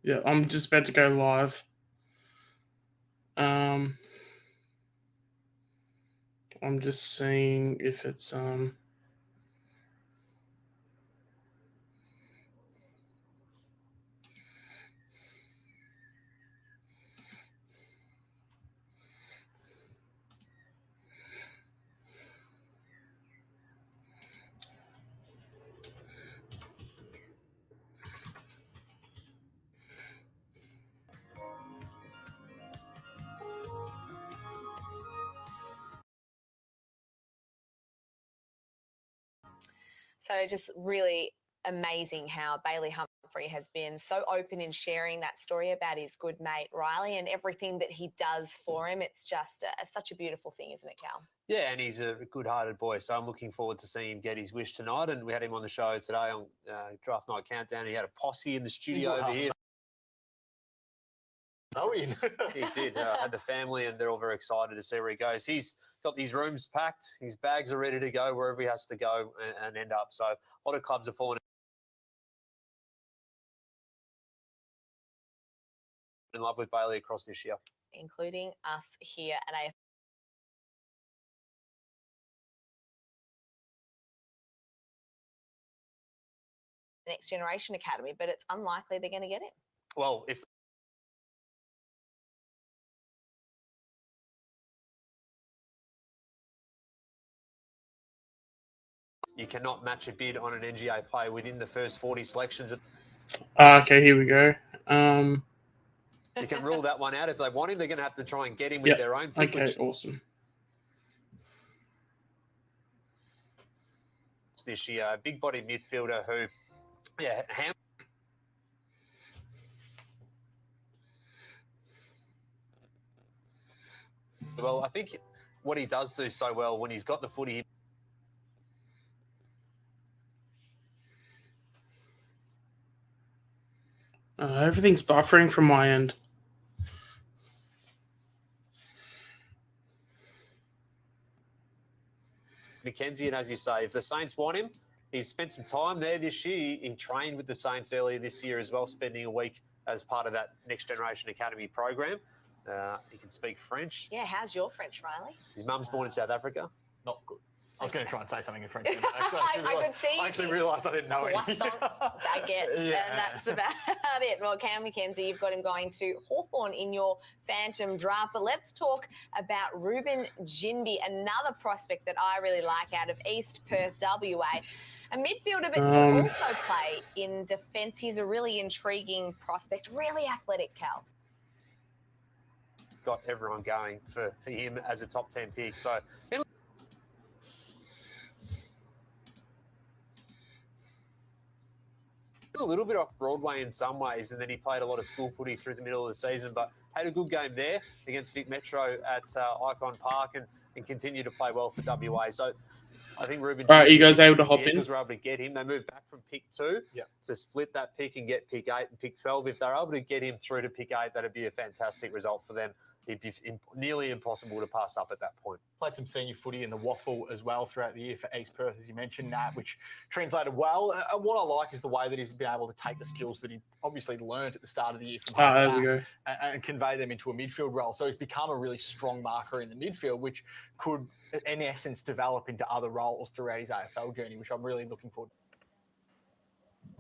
Yeah, I'm just about to go live. I'm just seeing if it's So just really amazing how Bailey Humphrey has been so open in sharing that story about his good mate Riley and everything that he does for him. It's just such a beautiful thing, isn't it, Cal? Yeah, and he's a good-hearted boy, so I'm looking forward to seeing him get his wish tonight. And we had him on the show today on Draft Night Countdown. He had a posse in the studio over here. He did. Had the family, and they're all very excited to see where he goes. He's got these rooms packed. His bags are ready to go wherever he has to go and end up. So a lot of clubs are falling in love with Bailey across this year, including us here at AFL. Next Generation Academy, but it's unlikely they're going to get him. Well, if you cannot match a bid on an NGA player within the first 40 selections of. Okay, here we go. You can rule that one out. If they want him, they're going to have to try and get him with their own pick. Okay, awesome. This year, a big body midfielder who, well, I think what he does do so well when he's got the footy. Everything's buffering from my end. Mackenzie, and as you say, if the Saints want him, he's spent some time there this year. He trained with the Saints earlier this year as well, spending a week as part of that Next Generation Academy program. He can speak French. Yeah, how's your French, Riley? His mum's born in South Africa. Not good. I was going to try and say something in French. I actually realised I didn't know anything. Baguette, and that's about it. Well, Cam Mackenzie, you've got him going to Hawthorn in your Phantom draft. But let's talk about Ruben Ginbey, another prospect that I really like out of East Perth, WA. A midfielder, but can also play in defence. He's a really intriguing prospect, really athletic, Cal. Got everyone going for him as a top 10 pick. So a little bit off Broadway in some ways, and then he played a lot of school footy through the middle of the season, but had a good game there against Vic Metro at Icon Park and continued to play well for WA. So I think Ruben... All right, you guys able to hop in? Eagles were able to get him. They moved back from pick 2 to split that pick and get pick 8 and pick 12. If they're able to get him through to pick 8, that'd be a fantastic result for them. It'd be nearly impossible to pass up at that point. Played some senior footy in the waffle as well throughout the year for East Perth, as you mentioned, Nat, which translated well. What I like is the way that he's been able to take the skills that he obviously learned at the start of the year from and convey them into a midfield role. So he's become a really strong marker in the midfield, which could, in essence, develop into other roles throughout his AFL journey, which I'm really looking forward to.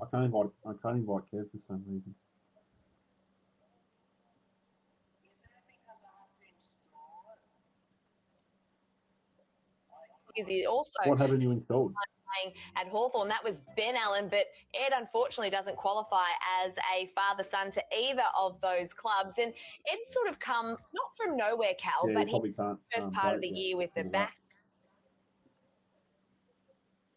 I can't invite Kev for some reason. He also what haven't you installed? Playing at Hawthorn. That was Ben Allen, but Ed unfortunately doesn't qualify as a father-son to either of those clubs. And Ed's sort of come not from nowhere, Cal, but he first part of the year with the back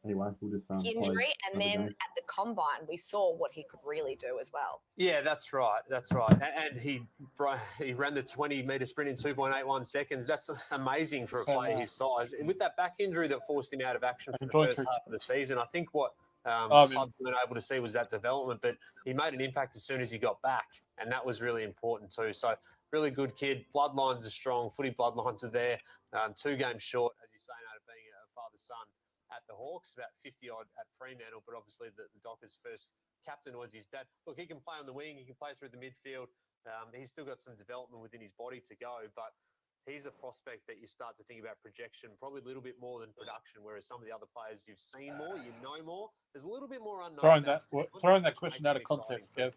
Anyway, we'll just injury, and then at the combine we saw what he could really do as well. Yeah, that's right. And he ran the 20-metre sprint in 2.81 seconds. That's amazing for a player his size. And with that back injury that forced him out of action for the first half of the season, I think what clubs weren't able to see was that development, but he made an impact as soon as he got back, and that was really important too. So really good kid. Bloodlines are strong. Footy bloodlines are there. 2 games short, as you say, out of being a father-son at the Hawks, about 50-odd at Fremantle, but obviously the Dockers' first captain was his dad. Look, he can play on the wing. He can play through the midfield. He's still got some development within his body to go, but he's a prospect that you start to think about projection, probably a little bit more than production, whereas some of the other players you've seen more, you know more. There's a little bit more unknown. Throwing that question out of context, Kev.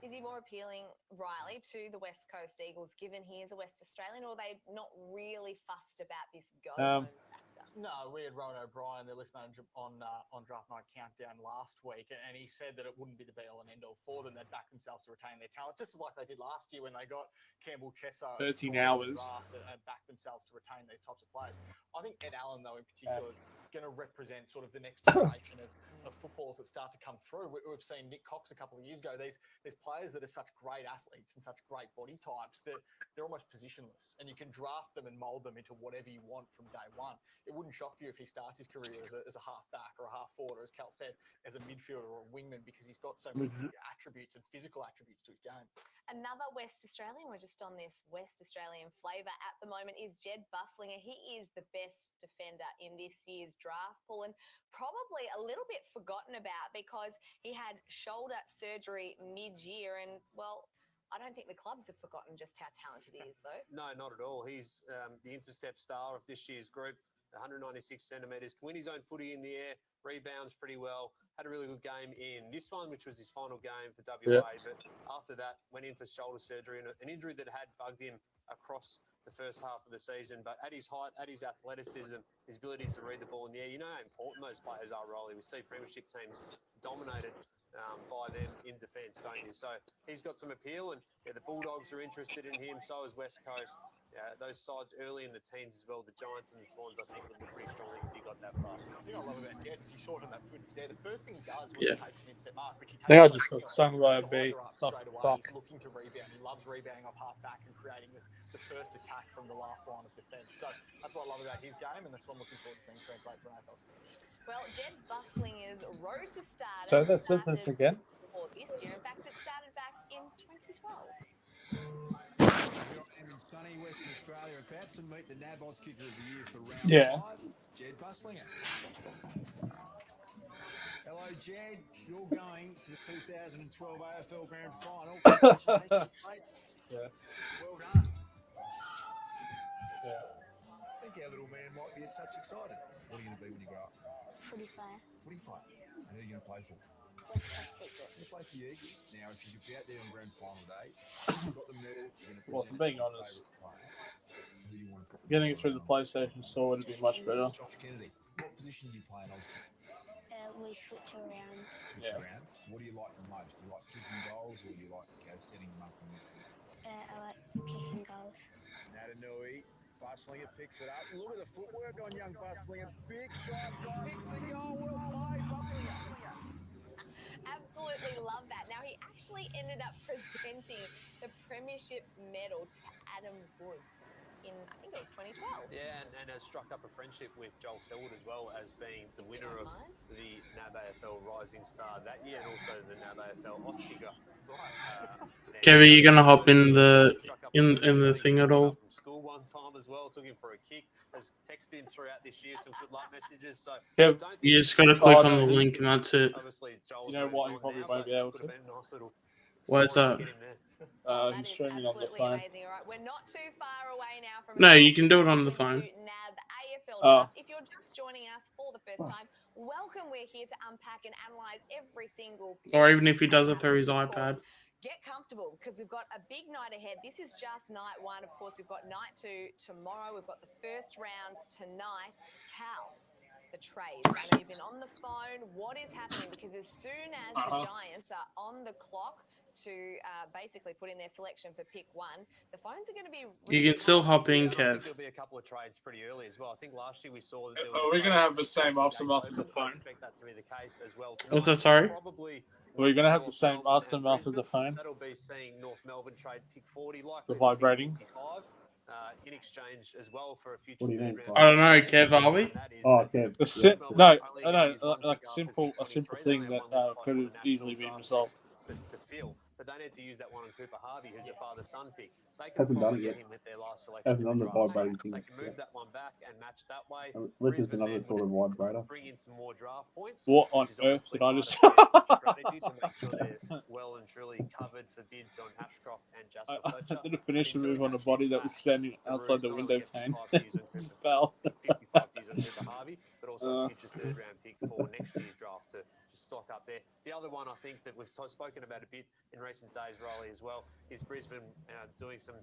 Is he more appealing, Riley, to the West Coast Eagles, given he is a West Australian, or are they not really fussed about this go-home factor? No, we had Rowan O'Brien, the list manager, on Draft Night Countdown last week, and he said that it wouldn't be the be-all and end-all for them. They'd back themselves to retain their talent, just like they did last year when they got Campbell Chesser 13 hours and backed themselves to retain these types of players. I think Ed Allen, though, in particular, is going to represent sort of the next generation of footballers that start to come through. We've seen Nick Cox a couple of years ago. There's players that are such great athletes and such great body types that they're almost positionless, and you can draft them and mould them into whatever you want from day one. It wouldn't shock you if he starts his career as a half-back or a half-forward, or as Cal said, as a midfielder or a wingman, because he's got so many attributes and physical attributes to his game. Another West Australian, we're just on this West Australian flavour at the moment, is Jed Buslinger. He is the best defender in this year's draft pool, and probably a little bit forgotten about because he had shoulder surgery mid-year, and, well, I don't think the clubs have forgotten just how talented he is, though. No, not at all. He's the intercept star of this year's group, 196 centimetres, can win his own footy in the air, rebounds pretty well, had a really good game in this one, which was his final game for WA, but after that went in for shoulder surgery and an injury that had bugged him across the first half of the season. But at his height, at his athleticism, his ability to read the ball in the air, you know how important those players are, Rolly. We see premiership teams dominated by them in defence, don't you? So he's got some appeal, and the Bulldogs are interested in him, so is West Coast. Those sides early in the teens as well, the Giants and the Swans, I think, would look pretty strongly if he got that far. The thing I love about Jed is he saw it on that footage there. The first thing he does when he takes an intercept mark, which he takes I just got stung by a bee. straight away. He's looking to rebound. He loves rebounding off half back and creating the first attack from the last line of defence. So that's what I love about his game, and that's what I'm looking forward to seeing translate for an AFL system. Well, Jed Buslinger's road to stardom. So that sentence again. This year, in fact, it started back in 2012. In sunny Western Australia, about to meet the NABOS kicker of the year for round 5, Jed Buslinger. Hello, Jed. You're going to the 2012 AFL Grand Final. Well done. I think our little man might be such excited. What are you going to be when you grow up? Footy player. Footy player. And who are you going to play for? You play for the Eagles. Now, if you could be out there on grand final day, you've got the medal, you're going to present Well, being honest, who you want to getting it through the PlayStation Store would be much better. Josh Kennedy, what position do you play in Oz? We switch around. Switch around. What do you like the most? Do you like kicking goals, or do you like setting them up in midfield? I like kicking goals. Natanui, Buslinger picks it up. Look at the footwork on young Buslinger. Big shot, hits the goal. Well played, Buslinger. Absolutely love that. Now, he actually ended up presenting the Premiership medal to Adam Woods in, I think it was 2012. Yeah, and has struck up a friendship with Joel Selwood as well as being the winner of the NAB AFL Rising Star that year, and also the NAB AFL Auskicker. Kevin, are you gonna hop in the thing at all? From school one time as well, took him for a kick. Has texted him throughout this year some good luck messages. So you just gotta click on the link and that's it. Obviously, Joel's You know what? You probably won't be able to. Why is that? He's streaming on the phone. Amazing. All right, we're not too far away now from. No, you can do it on the phone. NAB AFL Draft. If you're just joining us for the first time, welcome. We're here to unpack and analyse every single. Or even if he does it through his iPad. Get comfortable because we've got a big night ahead. This is just night one. Of course, we've got night two tomorrow. We've got the first round tonight. Cal, the trades. I know you've been on the phone. What is happening? Because as soon as the Giants are on the clock to basically put in their selection for pick one, the phones are going to be. You can still hop in, Kev. There'll be a couple of trades pretty early as well. I think last year we saw that there Are we going to have the same master with the phone? I expect that to be the case as well. What's that, sorry? Probably. We're going to have the same master with the phone. That'll be seeing North Melbourne trade pick 40, like the vibrating. 55, in exchange as well for a future. What do you think? I don't know, Kev. Are we? Oh, Kev. No, like a simple thing that could have easily been resolved. To fill. but they need to use that one on Cooper Harvey, who's a father-son pick. They can Hasn't done probably it get yet. him with their last selection. Hasn't in done the draft. vibrating They thing. can move that one back and match that way. Unless it's Brisbane another then sort of would vibrator. bring in some more draft points. What on which is earth obviously did I part just? of their strategy to make sure they're well and truly covered for bids on Ashcroft and Jasper I Fletcher. did a finishing Until move on a that body shifts that was back, standing the outside Roos the not window only get pane. 55 to use on Cooper, Fell. 55 to use on Cooper Harvey, but also Uh. future third round pick for next year's draft to stock up there. The other one I think that we've spoken about a bit in recent days, Riley, as well, is Brisbane doing some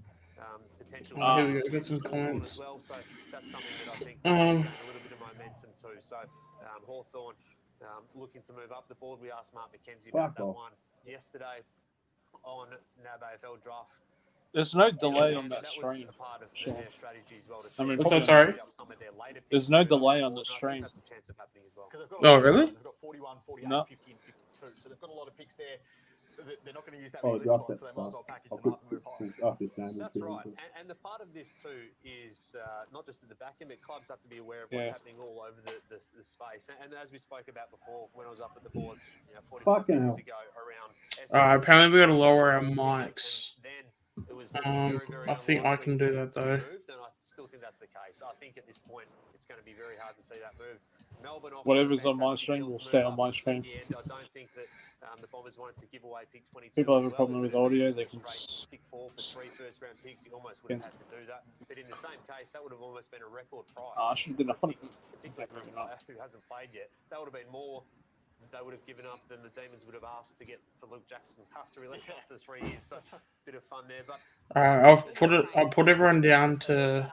potential Oh, here we deals go. Got some with Hawthorn comments. as well. So that's something that I think does gain a little bit of momentum too. So Hawthorn looking to move up the board. We asked Mark McKenzie about that one yesterday on NAB AFL Draft. There's no delay on And that was stream. a part of Sure. their strategy as well. I mean, What's that, probably- sorry? Some of their later There's picks no to move up delay the on board, the and I think stream. that's a chance of happening as well. Because they've got Oh, really? They've got 41, 48, No. 50, and 52. So they've got a lot of picks there. They're not going to use that Oh, many draft list spots, that so they might as well stuff. package I'll them put up and move high. after standard. That's right. And the part of this too is not just at the back end, but clubs have to be aware of what's Yeah. happening all over the space. And as we spoke about before, when I was up at the board, 45 Fucking minutes hell. ago around Apparently we got to lower our and mics. then it was looking very, very I think I can unlikely do that, to though. be moved, and I still think that's the case. I think at this point it's going to be very hard to see that move. Melbourne offered Whatever's a on my fantastic stream deal will to stay move on up. my stream. In the end, I don't think that the Bombers wanted to give away pick 22. People have as a well. problem If with it had been audio, just they a can straight pick 4 for 3 first-round picks, you almost would have had to do that. But in the same case, that would have almost been a record price. I should have been a funny. Particularly for a player who hasn't played yet. That would have been more they would have given up than the Demons would have asked to get for Luke Jackson after he left after 3 years. So bit of fun there. But I'll put everyone down to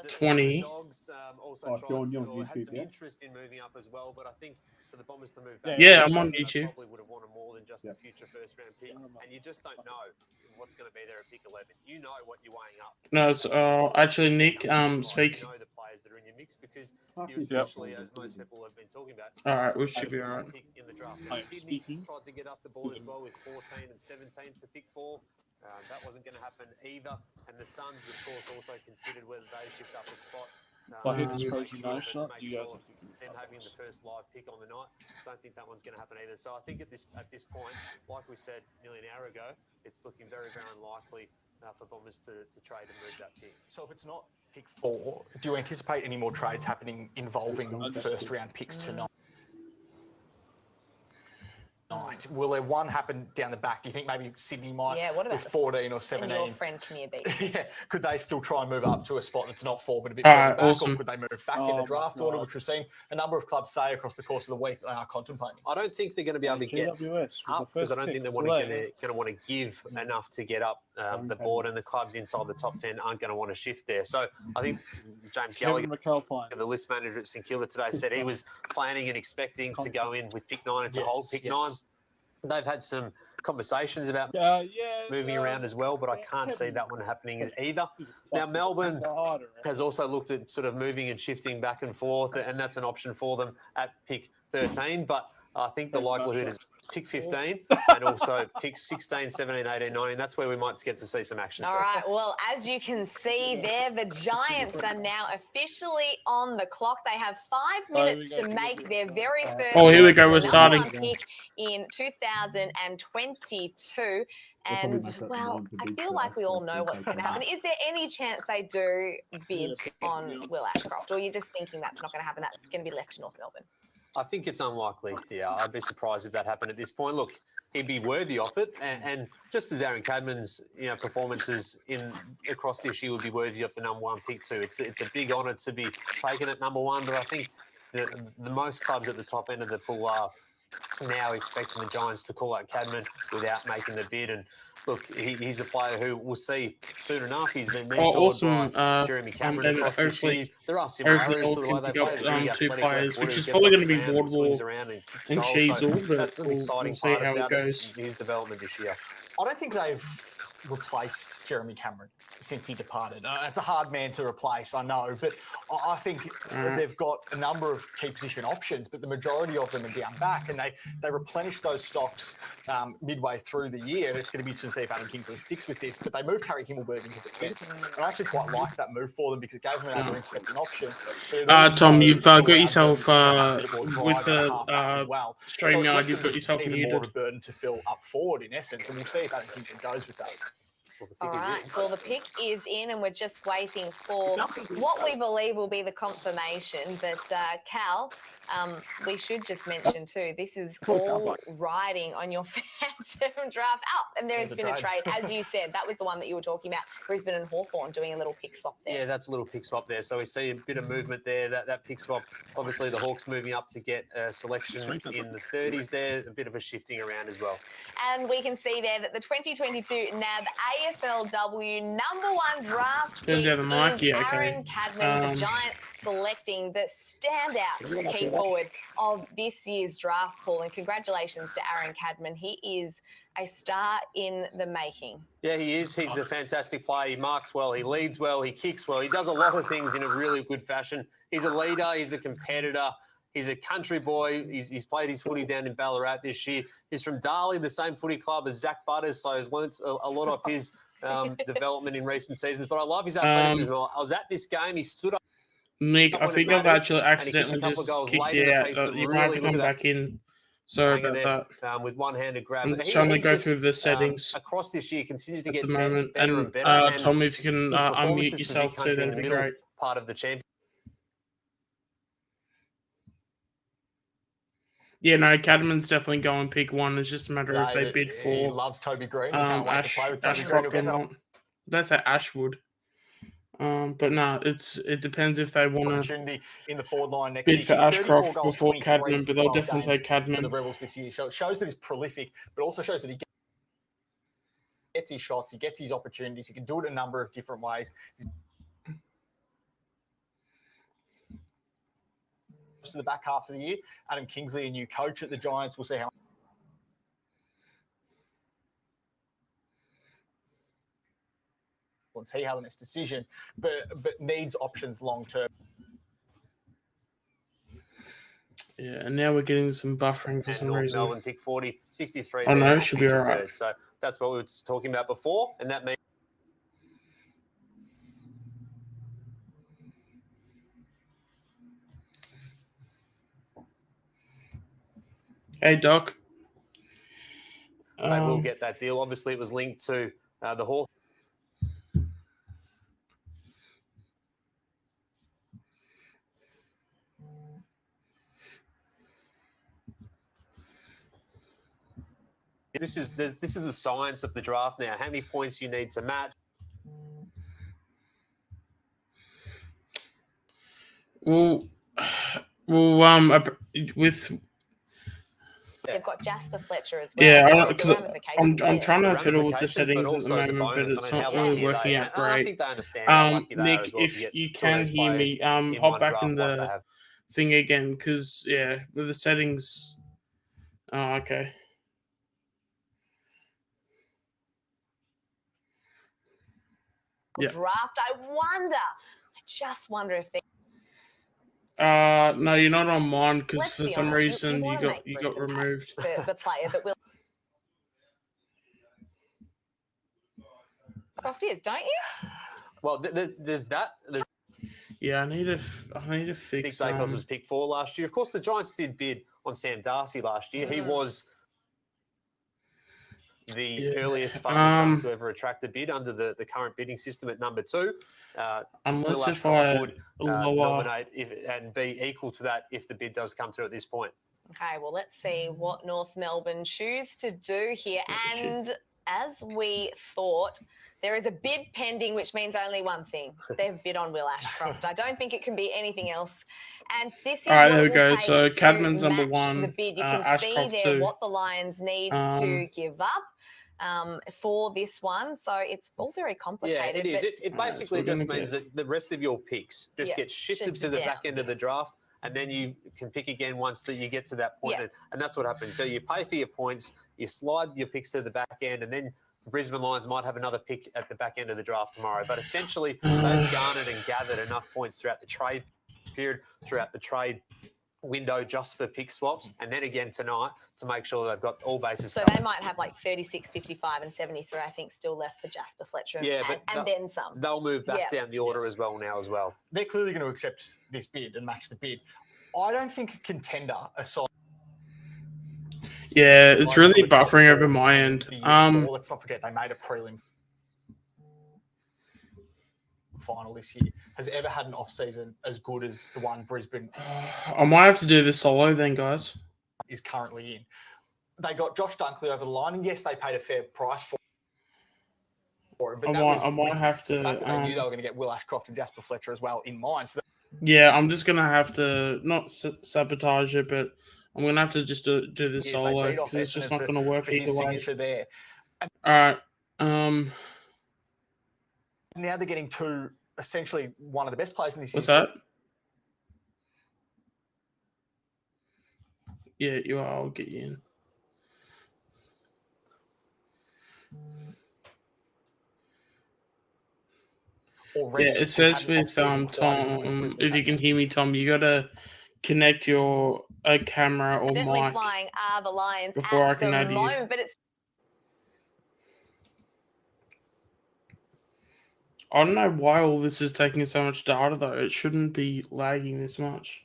20. The Dogs also Oh, tried Sean, you're to, on or had YouTube, some yeah? interest in moving up as well. But I think for the Bombers to move back, Yeah, I'm on they YouTube. probably would have wanted more than just a future first-round pick. And you just don't know what's going to be there at pick 11. You know what you're weighing up. No, it's actually Nick. Speak. You know the players that are in your mix because Fuck you this essentially, up. as most people have been talking about, All right, we that's should be the all right. pick in the draft. I am Sydney speaking. tried to get up the board as well with 14 and 17 for pick 4. That wasn't going to happen either. And the Suns, of course, also considered whether they shift up a spot. I hear this to crazy make sure noise shot. that- You make guys sure are thinking them having the first live pick on the night. Don't think that one's going to happen either. So I think at this point, like we said nearly an hour ago, it's looking very, very unlikely for Bombers to trade and move that pick. So if it's not pick 4, do you anticipate any more trades happening involving first-round picks tonight? Will there one happen down the back? Do you think maybe Sydney might, Yeah, what about with 14 or and 17? your friend Kamir Beach? Yeah, could they still try and move up to a spot that's not 4 but a bit All further right, back, awesome. or could they move back in Oh the my draft order, God. which we've seen a number of clubs say across the course of the week they are contemplating? I don't think they're going to be able to get GWS was the up because I first don't think pick. they're Today. going to want to give enough to get up the board, and the clubs inside the top 10 aren't going to want to shift there. So I think James Gallagher, Kevin McAlpine. the list manager at St Kilda today, said he was planning and expecting to go in with pick 9 and to hold pick 9. They've had some conversations about moving around as well, but I can't see that one happening either. Now, Melbourne has also looked at sort of moving and shifting back and forth, and that's an option for them at pick 13. But I think the likelihood is pick 15 and also pick 16, 17, 18, 19. That's where we might get to see some action. All right. Well, as you can see there, the Giants are now officially on the clock. They have 5 minutes to make their very first. Oh, here we go. We're number starting. one pick in 2022. And, well, I feel like we all know what's going to happen. Is there any chance they do bid on Will Ashcroft? Or are you just thinking that's not going to happen? That's going to be left to North Melbourne? I think it's unlikely. Yeah, I'd be surprised if that happened at this point. Look, he'd be worthy of it, and just as Aaron Cadman's performances across this year would be worthy of the number 1 pick too. It's a big honour to be taken at number 1, but I think the most clubs at the top end of the pool are now expecting the Giants to call out Cadman without making the bid. And look, he's a player who we'll see soon enough. He's been mentored awesome. by Jeremy Cameron across this year. There are similarities to the way they play. Pick up 2 players, which is probably going to be Wardlaw and Sheasel, but that's an exciting we'll see part how it about goes. his development this year. I don't think they've replaced Jeremy Cameron since he departed. It's a hard man to replace, I know, but I think they've got a number of key position options, but the majority of them are down back, and they replenish those stocks midway through the year. It's going to be to see if Adam Kingsley sticks with this, but they moved Harry Himmelberg because it fits. And I actually quite like that move for them because it gave them another intercepting option. Tom, you've got allowed yourself them to have a bit more with drive at the halfback as well. StreamYard, So you've got yourself even muted. more of a burden to fill up forward in essence, and we'll see if Adam Kingsley goes with that. All right. Well, the pick is in, and we're just waiting for what we believe will be the confirmation. But Cal, we should just mention too, this is all riding on your Phantom Draft. Oh, and there has been a trade, as you said. That was the one that you were talking about. Brisbane and Hawthorn doing a little pick swap there. Yeah, that's a little pick swap there. So we see a bit of movement there. That pick swap, obviously the Hawks moving up to get a selection in the 30s there. A bit of a shifting around as well. And we can see there that the 2022 NAB AFLW #1 draft pick is Aaron Cadman, the Giants selecting the standout key forward of this year's draft pool. And congratulations to Aaron Cadman. He is a star in the making. Yeah, he is. He's a fantastic player. He marks well. He leads well. He kicks well. He does a lot of things in a really good fashion. He's a leader. He's a competitor. He's a country boy. He's played his footy down in Ballarat this year. He's from Darley, the same footy club as Zach Butters, so he's learnt a lot of his development in recent seasons. But I love his athleticism. I was at this game. He stood up. Nick, I think I've actually accidentally just kicked you out. You might have to come back in. Sorry about that. With one-handed grab. I'm just trying to go through the settings across this year. Continues to get at the moment. better and better. Tom, if you can unmute yourself too, that'd be great. Part of the champion. Yeah, no, Cadman's definitely going pick one. It's just a matter of if they bid for. He loves Toby Green. Ashcroft or not. That's at Ashwood. But no, it depends if they want to in the forward line next bid for year. Ashcroft before Cadman, but they'll definitely take Cadman. For the Rebels this year. So it shows that he's prolific, but also shows that he gets his shots, he gets his opportunities, he can do it a number of different ways. To the back half of the year, Adam Kingsley, a new coach at the Giants. We'll see how. Once he has this decision, but needs options long term. Yeah, and now we're getting some buffering for some reason. Melbourne pick 40, 63. Oh no, it should be all right. So that's what we were just talking about before, and that means. Hey, Doc. They will get that deal. Obviously, it was linked to the Hawthorn. This is the science of the draft now. How many points you need to match? Well, with. They've got Jasper Fletcher as well. Yeah, because I'm trying to fiddle with the settings at the moment, but it's not really working out great. I think they understand. Nick, if you can hear me, hop back in the thing again, because with the settings. Oh, okay. Draft. I just wonder if they. No, you're not on mine because for some reason you got removed. The player that will. Soft is, don't you? Well, there's that. Yeah, I need to fix. Nick Dacos was pick 4 last year. Of course, the Giants did bid on Sam Darcy last year. He was the earliest fastest to ever attract a bid under the current bidding system at number 2. Unless if I would nominate and be equal to that if the bid does come through at this point. Okay, well, let's see what North Melbourne choose to do here. And as we thought, there is a bid pending, which means only one thing. They've bid on Will Ashcroft. I don't think it can be anything else. And this is all right, there we go. So Cadman's number 1. The bid. You can Ashcroft see there 2. what the Lions need to give up for this one. So it's all very complicated. Yeah, it is. It basically just means that the rest of your picks just get shifted to the back end of the draft, and then you can pick again once that you get to that point. And that's what happens. So you pay for your points, you slide your picks to the back end, and then Brisbane Lions might have another pick at the back end of the draft tomorrow. But essentially, they've garnered and gathered enough points throughout the trade period, throughout the trade window just for pick swaps, and then again tonight to make sure they've got all bases So covered. they might have like 36, 55 and 73, I think, still left for Jasper Fletcher and then some. They'll move back down the order as well. They're clearly going to accept this bid and match the bid. I don't think a contender aside. Yeah, it's really buffering over my end. Let's not forget they made a prelim final this year. Has ever had an off season as good as the one Brisbane. I might have to do this solo then, guys. Is currently in. They got Josh Dunkley over the line, and yes, they paid a fair price for him. But I might have to. The fact that they knew they were going to get Will Ashcroft and Jasper Fletcher as well in mind. So yeah, I'm just gonna have to not sabotage it, but I'm gonna have to just do this solo because it's just not gonna work either way. There. All right. Now they're getting two, essentially one of the best players in this. What's that? Yeah, you are. I'll get you in. Already, yeah, it says with Tom, if you can hear me, Tom, you gotta connect your camera or mic flying are the Lions before at I can the add moment, you. but it's I don't know why all this is taking so much data though. It shouldn't be lagging this much.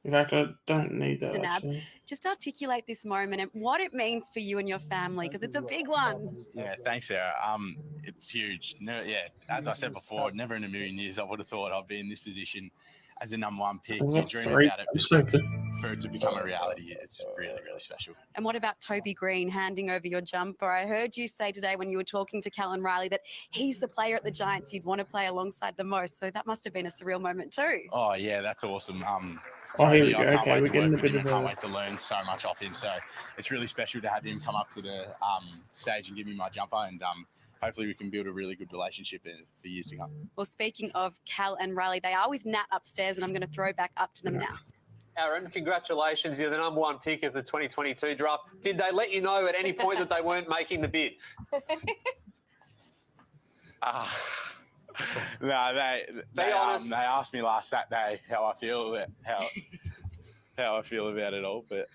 In fact, I don't need that actually. Just articulate this moment and what it means for you and your family, because it's a big one. Yeah, thanks, Sarah. It's huge. No, yeah, as I said before, never in a million years I would have thought I'd be in this position as a number one pick. You dream about it, for it to become a reality, it's really, really special. And what about Toby Green handing over your jumper? I heard you say today when you were talking to Callan Riley that he's the player at the Giants you'd want to play alongside the most. So that must have been a surreal moment too. Oh, yeah, that's awesome. Here we go. Okay, we're getting a bit of I can't wait to learn so much off him. So it's really special to have him come up to the stage and give me my jumper, and hopefully we can build a really good relationship for years to come. Well, speaking of Cal and Riley, they are with Nat upstairs, and I'm going to throw back up to them now. Aaron, congratulations. You're the number one pick of the 2022 draft. Did they let you know at any point that they weren't making the bid? No, they asked me last Saturday how I feel about it all, but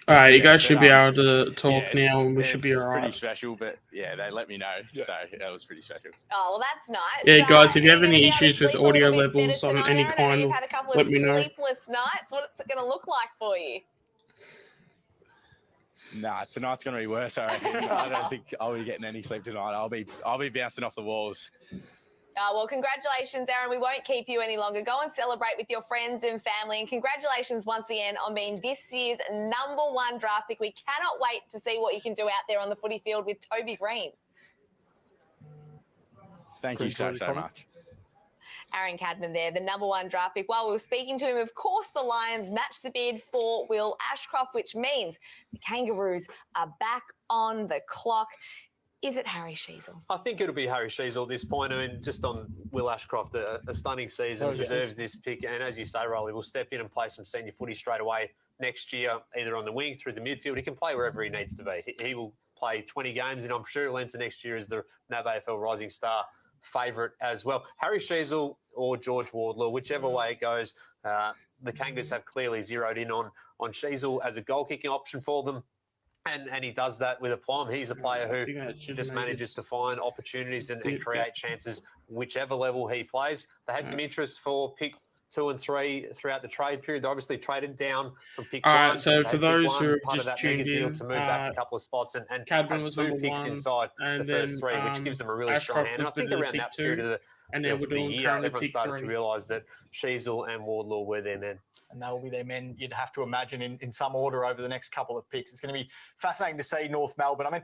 all right, you guys should be able to talk now, and we should be all right. It's pretty special, but yeah, they let me know, so that was pretty special. Oh, well, that's nice. Yeah, guys, if you have any issues with audio levels on any kind, you've had a couple let of me know. sleepless nights. What's it going to look like for you? Nah, tonight's going to be worse, I reckon. I don't think I'll be getting any sleep tonight. I'll be bouncing off the walls. Well, congratulations, Aaron. We won't keep you any longer. Go and celebrate with your friends and family. And congratulations once again on being this year's number one draft pick. We cannot wait to see what you can do out there on the footy field with Toby Green. Thank you so much. Aaron Cadman there, the number one draft pick. While we were speaking to him, of course, the Lions matched the bid for Will Ashcroft, which means the Kangaroos are back on the clock. Is it Harry Sheezel? I think it'll be Harry Sheezel at this point. I mean, just on Will Ashcroft, a stunning season, deserves this pick. And as you say, Riley, will step in and play some senior footy straight away next year, either on the wing, through the midfield. He can play wherever he needs to be. He will play 20 games, and I'm sure he'll enter next year as the NAB AFL Rising Star favourite as well. Harry Sheezel or George Wardlaw, whichever way it goes, the Kangas have clearly zeroed in on Sheezel as a goal-kicking option for them. And he does that with aplomb. He's a player who just manages to find opportunities and create chances whichever level he plays. They had some interest for pick 2 and 3 throughout the trade period. They obviously traded down from pick 1. All right, so for those who part of that mega deal to move back a couple of spots and have 2 picks inside the first 3, which gives them a really strong hand. And I think around that period of the year, everyone started to realise that Sheezel and Wardlaw were their men. And they will be their men, you'd have to imagine, in some order over the next couple of picks. It's going to be fascinating to see North Melbourne. I mean,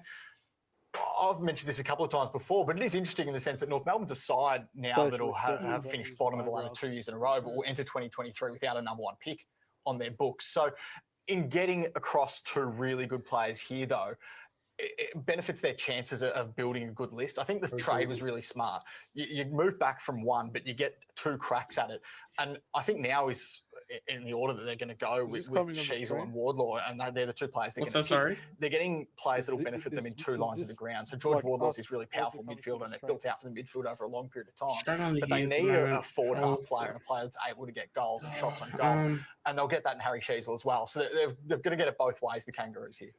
I've mentioned this a couple of times before, but it is interesting in the sense that North Melbourne's a side now that will have finished bottom of the ladder 2 years in a row, but will enter 2023 without a number one pick on their books. So in getting across 2 really good players here, though, it benefits their chances of building a good list. I think the trade was really smart. You move back from 1, but you get 2 cracks at it. And I think now is in the order that they're going to go with Sheasel and Wardlaw, and they're the two players. They're getting players that will benefit them in two lines of the ground. So George Wardlaw's this really powerful midfielder, and they've built out for the midfield over a long period of time. But they need a forward half player and a player that's able to get goals and shots on goal, and they'll get that in Harry Sheasel as well. So they're going to get it both ways, the Kangaroos here.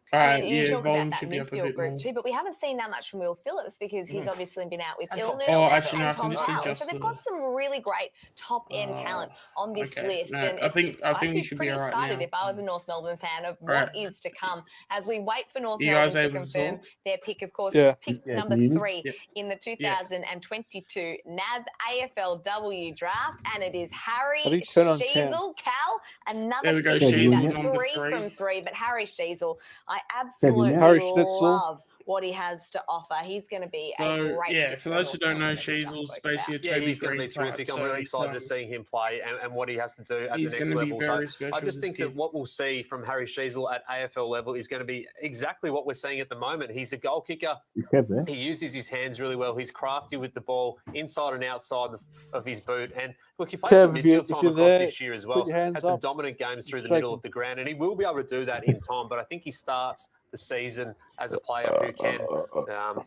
You talk about that midfield group too, but we haven't seen that much from Will Phillips because he's obviously been out with illness. And Tom Powell. So they've got some really great top end talent on this list, and I think we should pretty be excited if I was a North Melbourne fan of what is to come as we wait for North Melbourne to confirm their pick. Of course, pick number 3 in the 2022 NAB AFLW draft, and it is Harry Sheasel. Cal, another team that's 3 from 3, but Harry Sheasel, I absolutely love what he has to offer. He's going to be a great for those who don't know, Sheasel's basically a Toby he's going to Green be terrific. type, I'm really excited to see him play and what he has to do at the next level. So I just think that what we'll see from Harry Sheasel at AFL level is going to be exactly what we're seeing at the moment. He's a goal kicker. He uses his hands really well. He's crafty with the ball inside and outside of his boot. And look, he played some midfield time across this year as well. Had some dominant games through the middle of the ground, and he will be able to do that in time. But I think he starts the season as a player who can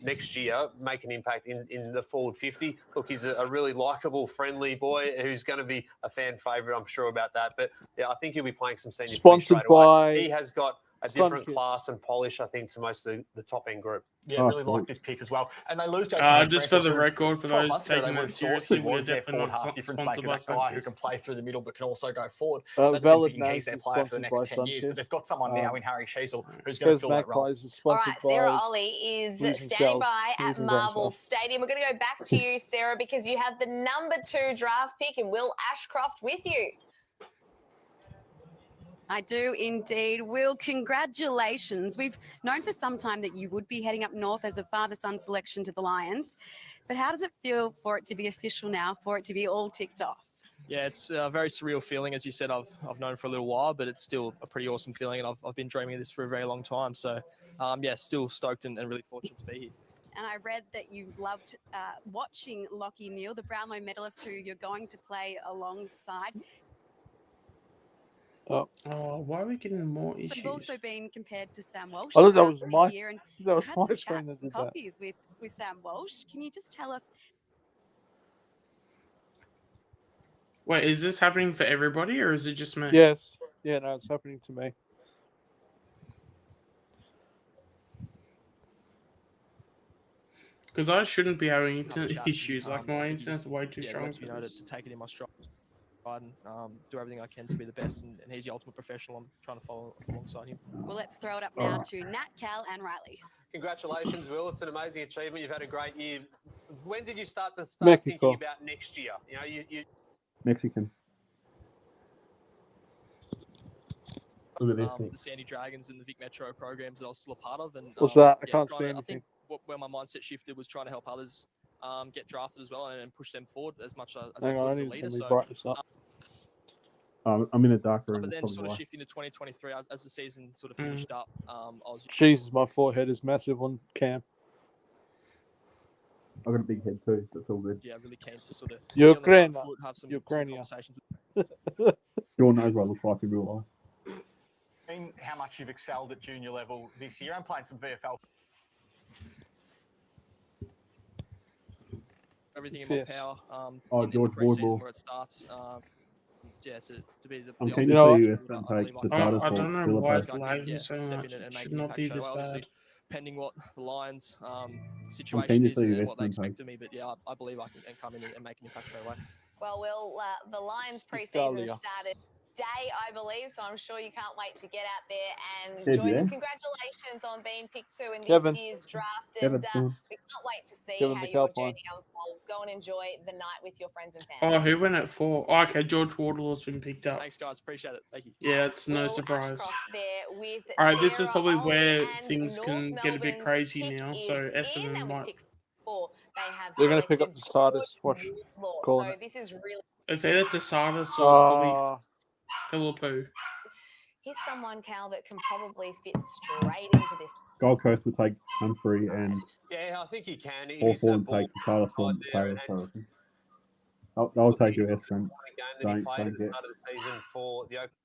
next year make an impact in the forward 50. Look, he's a really likeable, friendly boy who's going to be a fan favourite, I'm sure about that. But yeah, I think he'll be playing some senior footy straight away. He has got a different class and polish, I think, to most of the top end group. Yeah, really like this pick as well. And they lose Jason just for the record, for those taking that seriously, was their forward half difference maker, that guy who can play through the middle but can also go forward. Valid he's their player for the next 10 years, but they've got someone now in Harry Sheasel who's going to fill that role. All right, Sarah Ollie is standing by at Marvel Stadium. We're going to go back to you, Sarah, because you have the number 2 draft pick and Will Ashcroft with you. I do indeed. Will, congratulations. We've known for some time that you would be heading up north as a father-son selection to the Lions. But how does it feel for it to be official now, for it to be all ticked off? Yeah, it's a very surreal feeling. As you said, I've known for a little while, but it's still a pretty awesome feeling. And I've been dreaming of this for a very long time. So, still stoked and really fortunate to be here. And I read that you loved watching Lachie Neale, the Brownlow medalist who you're going to play alongside. Why are we getting more issues? You've also been compared to Sam Walsh. I thought that was my screen that did that. Coffees with Sam Walsh. Can you just tell us? Wait, is this happening for everybody or is it just me? Yes. Yeah, no, it's happening to me. Because I shouldn't be having internet issues. Like my internet's way too strong. To take it in my stride and do everything I can to be the best. And he's the ultimate professional. I'm trying to follow alongside him. Well, let's throw it up now to Nat, Cal, and Riley. Congratulations, Will. It's an amazing achievement. You've had a great year. When did you start Mexico. thinking about next year? You know, you Mexican. Look at this. The Sandy Dragons and the Vic Metro programs that I was still a part of. And what's that? I can't see anything. I think where my mindset shifted was trying to help others get drafted as well and push them forward as much as I could as a leader. So, I'm in a dark room. But then sort of shifting to 2023 as the season sort of finished up. I was Jesus, my forehead is massive on cam. I've got a big head too, so it's all good. Yeah, really keen to sort of Ukraine. have some conversations. Your knows what I look like in real life. How much you've excelled at junior level this year. I'm playing some VFL. Everything in my power. George Wardlaw. Where it starts. To be the. I'm keen to see you take the I don't know why it's lagging so much. It should not be this bad. Depending what the Lions' situation is and what they expect of me, but yeah, I believe I can come in and make an impact straight away. Well, Will, the Lions pre-season started today, I believe, so I'm sure you can't wait to get out there and join them. Congratulations on being picked 2 in this year's draft, and we can't wait to see how your journey unfolds. Go and enjoy the night with your friends and family. Oh, who went at 4? Oh, okay, George Wardlaw's been picked up. Thanks, guys. Appreciate it. Thank you. Yeah, it's no surprise. All right, this is probably where things can get a bit crazy now. So Essendon might. They're going to pick up the starters. Watch. So this is really. It's either DeSartis or Philippou. He's someone, Cal, that can probably fit straight into this. Gold Coast will take Humphrey and I think he can. Hawthorn takes the Carlos one player. I'll take your Essendon. Game that he played at the Don't start of the season for the Oakland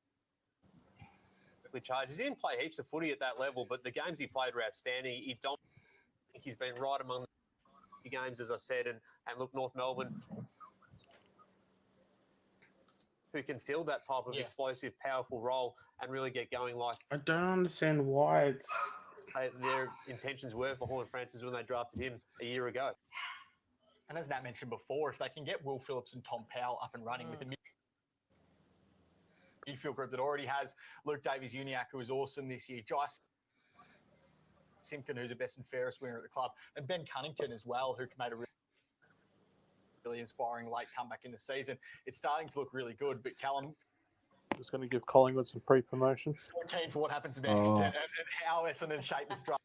Chargers. He didn't play heaps of footy at that level, but the games he played were outstanding. I think he's been right among the games, as I said, and look, North Melbourne, who can fill that type of explosive, powerful role and really get going. Like, I don't understand why it's their intentions were for Horn Francis when they drafted him a year ago. And as Nat mentioned before, if they can get Will Phillips and Tom Powell up and running with a midfield group that already has Luke Davies-Uniacke, who was awesome this year, Josh Simpkin, who's the best and fairest winner at the club, and Ben Cunnington as well, who made a really inspiring late comeback in the season. It's starting to look really good, but Callum, just going to give Collingwood some free promotion. So keen for what happens next and how Essendon shape this draft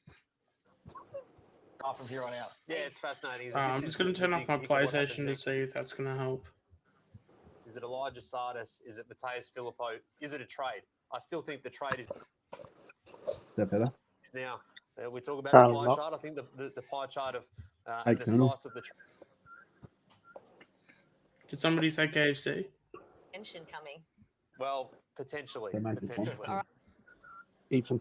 from here on out. Yeah, it's fascinating. I'm just going to turn off my PlayStation to see if that's going to help. Is it Elijah Sardis? Is it Mateus Filippo? Is it a trade? I still think the trade is better. Now, we talk about the pie chart. I think the pie chart of the slice of the trade. Did somebody say KFC? Tension coming. Well, potentially. All right. Ethan.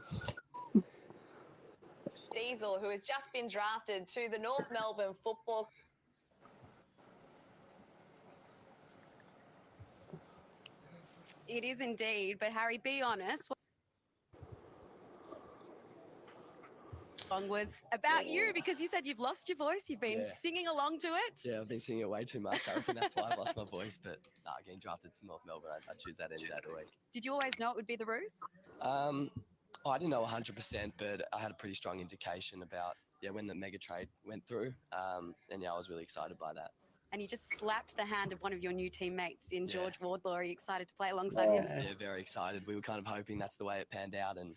Diesel, who has just been drafted to the North Melbourne Football. It is indeed, but Harry, be honest. Song was about you because you said you've lost your voice. You've been singing along to it. Yeah, I've been singing it way too much. I reckon that's why I've lost my voice. But getting drafted to North Melbourne, I choose that any day of the week. Did you always know it would be the Roos? I didn't know 100%, but I had a pretty strong indication about when the mega trade went through. And I was really excited by that. And you just slapped the hand of one of your new teammates in George Wardlaw. Are you excited to play alongside him? Yeah, very excited. We were kind of hoping that's the way it panned out. And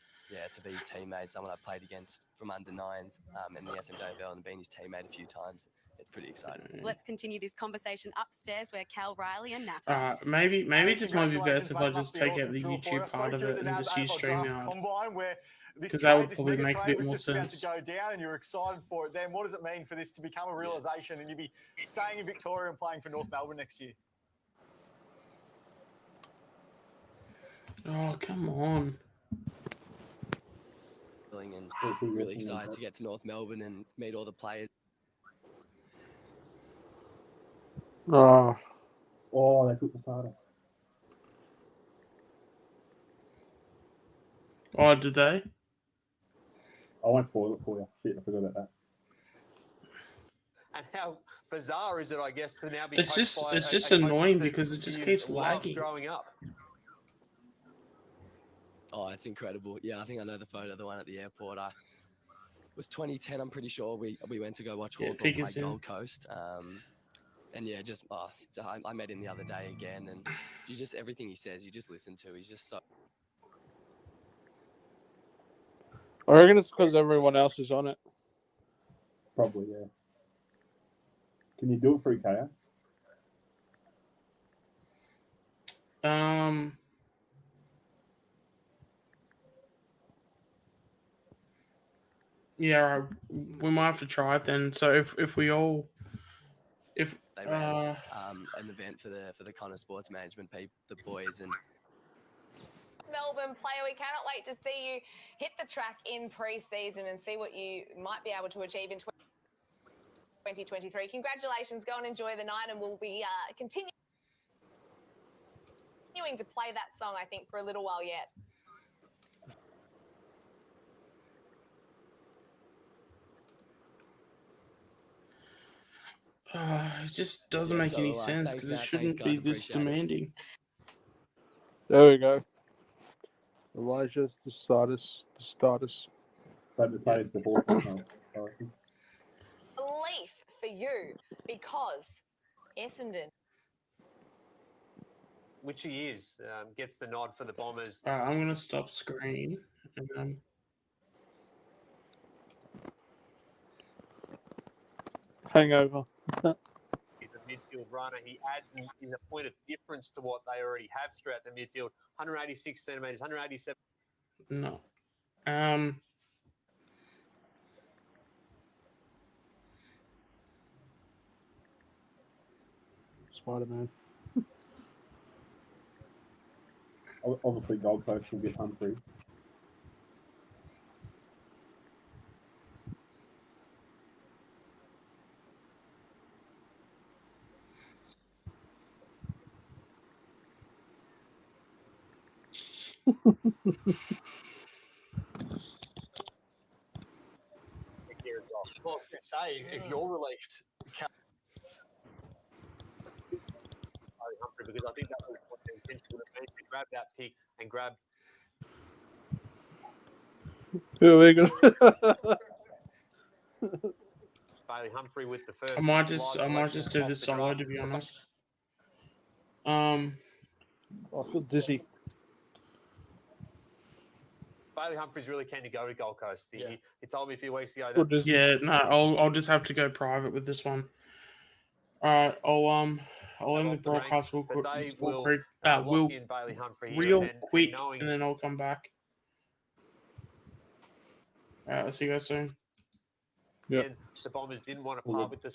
to be his teammate, someone I played against from under nines in the SMWL and being his teammate a few times. It's pretty exciting. Let's continue this conversation upstairs where Cal, Riley and Nat maybe it just might be best if I just take out the YouTube part of it and just use StreamYard. Because that would probably make a bit more sense. To go down and you're excited for it. Then what does it mean for this to become a realisation and you'll be staying in Victoria and playing for North Melbourne next year? Oh, come on. And really excited to get to North Melbourne and meet all the players. Oh, they took the starter. Oh, did they? I won't spoil it for you. Shit, I forgot about that. And how bizarre is it, I guess, to now be it's just annoying because it just keeps lagging. Growing up. Oh, it's incredible. Yeah, I think I know the photo, the one at the airport. It was 2010, I'm pretty sure. We went to go watch Hawthorn play Gold Coast. And I met him the other day again, and everything he says, you just listen to. He's just so. I reckon it's because everyone else is on it. Probably, yeah. Can you do it through KO? Yeah, we might have to try it then. So if we all, they ran an event for the Connor Sports Management the boys and. Melbourne player, we cannot wait to see you hit the track in pre-season and see what you might be able to achieve in 2023. Congratulations, go and enjoy the night, and we'll be continuing to play that song, I think, for a little while yet. It just doesn't make any sense because it shouldn't be this demanding. There we go. Elijah's the status. Belief for you because Essendon. Which he is, gets the nod for the Bombers. I'm going to stop screen. Hangover. He's a midfield runner. He adds in a point of difference to what they already have throughout the midfield. 186 centimetres, 187. No. Spider-Man. Obviously, Gold Coast will get Humphrey. Well, I was gonna say, if you're relieved, Humphrey, because I think that was what the intention would have been, to grab that pick and grab. Who are we gonna? Bailey Humphrey with the first. I might just do this solo, to be honest. I feel dizzy. Bailey Humphrey's really keen to go to Gold Coast. He told me a few weeks ago Well, that. yeah, no, I'll just have to go private with this one. All right, I'll end the broadcast real quick. We'll in Bailey Humphrey real quick, and then I'll come back. All right, I'll see you guys soon. Yeah. The Bombers didn't want to part with the